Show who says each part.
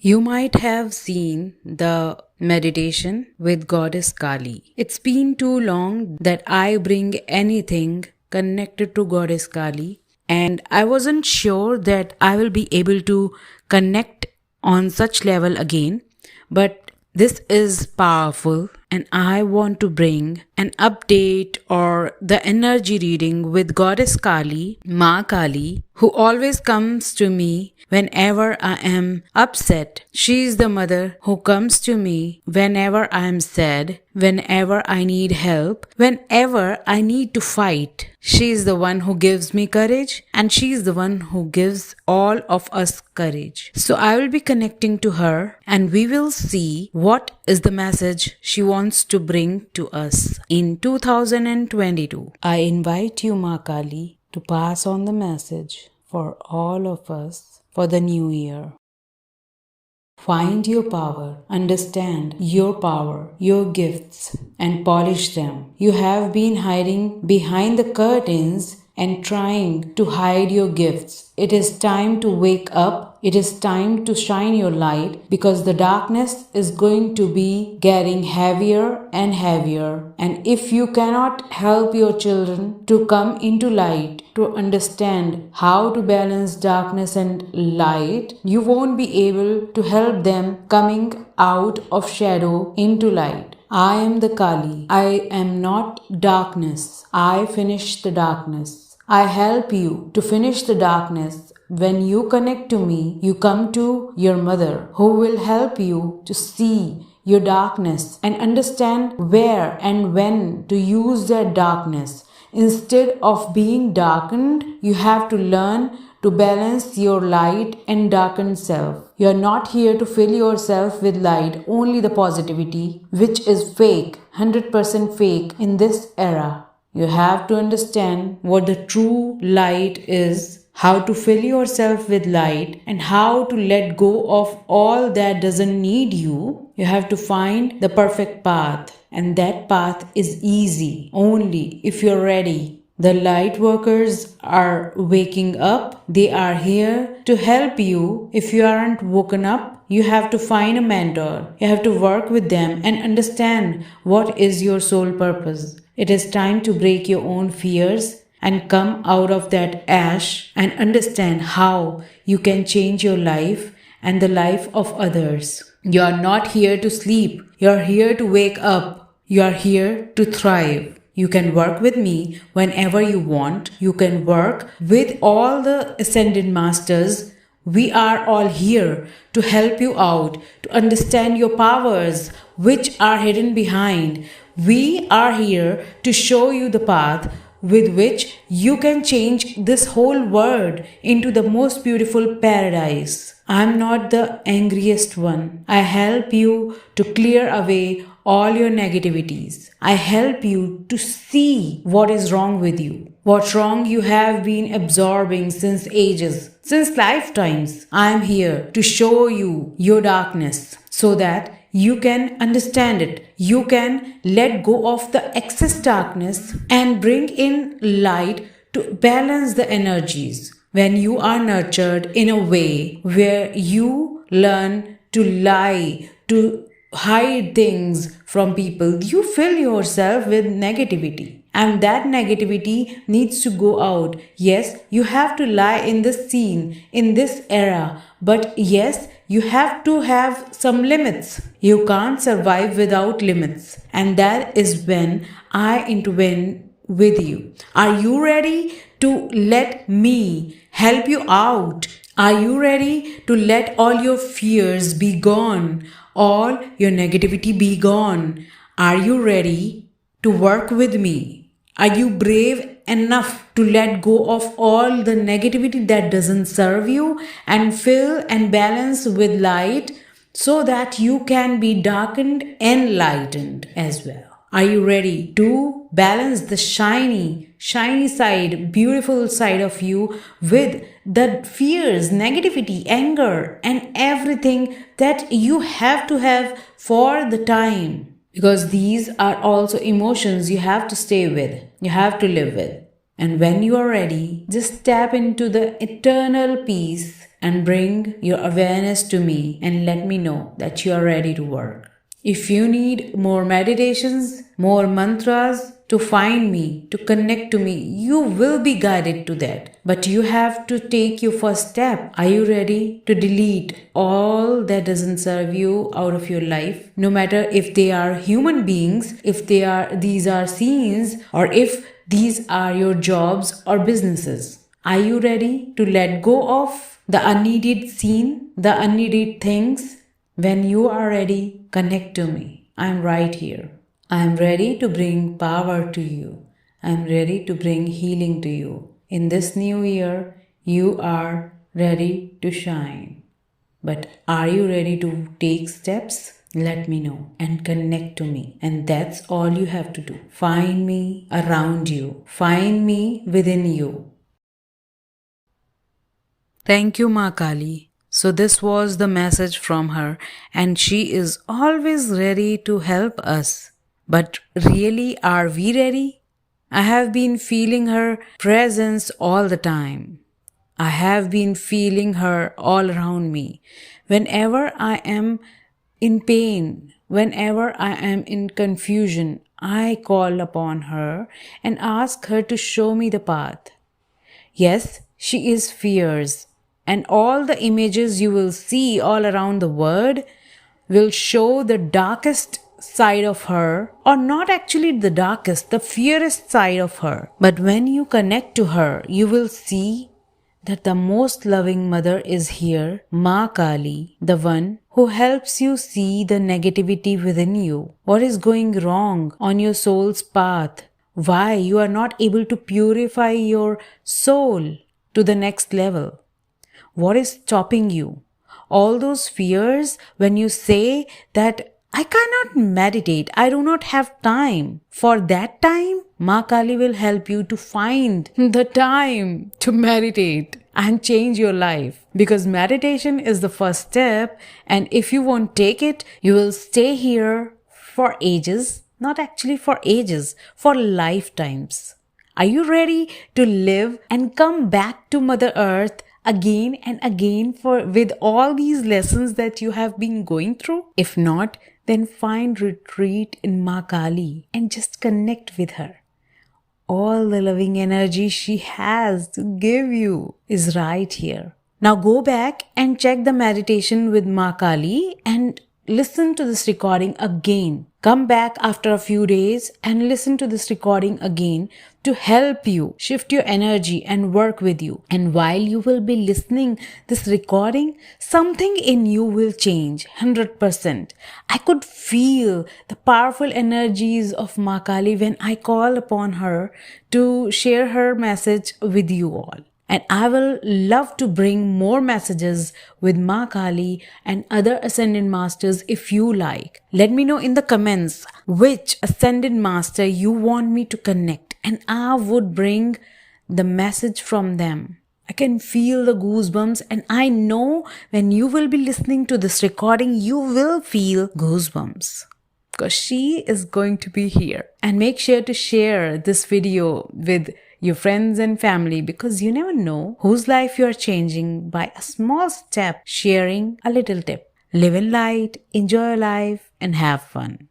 Speaker 1: You might have seen the meditation with Goddess Kali. It's been too long that I bring anything connected to Goddess Kali, and I wasn't sure that I will be able to connect on such level again. But this is powerful, and I want to bring an update or the energy reading with Goddess Kali, Ma Kali, who always comes to me whenever I am upset. She is the mother who comes to me whenever I am sad, whenever I need help, whenever I need to fight. She is the one who gives me courage, and she is the one who gives all of us courage. So I will be connecting to her, and we will see what is the message she wants to bring to us in 2022. I invite you, Ma Kali, to pass on the message for all of us for the new year. Find your power, understand your power, your gifts, and polish them. You have been hiding behind the curtains and trying to hide your gifts. It is time to wake up. It is time to shine your light, because the darkness is going to be getting heavier and heavier. And if you cannot help your children to come into light, to understand how to balance darkness and light, you won't be able to help them coming out of shadow into light. I am the Kali. I am not darkness. I finish the darkness. I help you to finish the darkness. When you connect to me, you come to your mother, who will help you to see your darkness and understand where and when to use that darkness. Instead of being darkened, you have to learn to balance your light and darkened self. You are not here to fill yourself with light, only the positivity, which is fake, 100% fake in this era. You have to understand what the true light is, how to fill yourself with light, and how to let go of all that doesn't need you. You have to find the perfect path, and that path is easy only if you're ready. The light workers are waking up. They are here to help you. If you aren't woken up, you have to find a mentor. You have to work with them and understand what is your soul purpose. It is time to break your own fears and come out of that ash and understand how you can change your life and the life of others. You are not here to sleep. You are here to wake up. You are here to thrive. You can work with me whenever you want. You can work with all the ascended masters. We are all here to help you out, to understand your powers which are hidden behind. We are here to show you the path with which you can change this whole world into the most beautiful paradise. I am not the angriest one. I help you to clear away all your negativities. I help you to see what is wrong with you, what wrong you have been absorbing since ages, since lifetimes. I am here to show you your darkness so that you can understand it. You can let go of the excess darkness and bring in light to balance the energies. When you are nurtured in a way where you learn to lie, to hide things from people, you fill yourself with negativity. And that negativity needs to go out. Yes, you have to lie in this scene, in this era. But yes, you have to have some limits. You can't survive without limits. And that is when I intervene with you. Are you ready to let me help you out? Are you ready to let all your fears be gone? All your negativity be gone? Are you ready to work with me? Are you brave enough to let go of all the negativity that doesn't serve you and fill and balance with light so that you can be darkened and lightened as well? Are you ready to balance the shiny side, beautiful side of you with the fears, negativity, anger, and everything that you have to have for the time? Because these are also emotions you have to stay with, you have to live with. And when you are ready, just tap into the eternal peace and bring your awareness to me and let me know that you are ready to work. If you need more meditations, more mantras to find me, to connect to me, you will be guided to that. But you have to take your first step. Are you ready to delete all that doesn't serve you out of your life? No matter if they are human beings, if these are scenes, or if these are your jobs or businesses. Are you ready to let go of the unneeded scene, the unneeded things? When you are ready, connect to me. I am right here. I am ready to bring power to you. I am ready to bring healing to you. In this new year, you are ready to shine. But are you ready to take steps? Let me know and connect to me. And that's all you have to do. Find me around you. Find me within you. Thank you, Ma Kali. So this was the message from her, and she is always ready to help us. But really, are we ready? I have been feeling her presence all the time. I have been feeling her all around me. Whenever I am in pain, whenever I am in confusion, I call upon her and ask her to show me the path. Yes, she is fierce, and all the images you will see all around the world will show the darkest side of her, or not actually the darkest, the fiercest side of her. But when you connect to her, you will see that the most loving mother is here, Ma Kali, the one who helps you see the negativity within you. What is going wrong on your soul's path? Why you are not able to purify your soul to the next level? What is stopping you? All those fears when you say that I cannot meditate, I do not have time. For that time, Ma Kali will help you to find the time to meditate and change your life. Because meditation is the first step, and if you won't take it, you will stay here for ages. Not actually for ages, for lifetimes. Are you ready to live and come back to Mother Earth again and again with all these lessons that you have been going through? If not, then find retreat in Ma Kali and just connect with her. All the loving energy she has to give you is right here. Now go back and check the meditation with Ma Kali and listen to this recording again. Come back after a few days and listen to this recording again to help you shift your energy and work with you. And while you will be listening this recording, something in you will change 100%. I could feel the powerful energies of Ma Kali when I call upon her to share her message with you all. And I will love to bring more messages with Ma Kali and other Ascended Masters if you like. Let me know in the comments which Ascended Master you want me to connect, and I would bring the message from them. I can feel the goosebumps, and I know when you will be listening to this recording, you will feel goosebumps. Because she is going to be here. And make sure to share this video with your friends and family, because you never know whose life you are changing by a small step, sharing a little tip. Live in light, enjoy life, and have fun.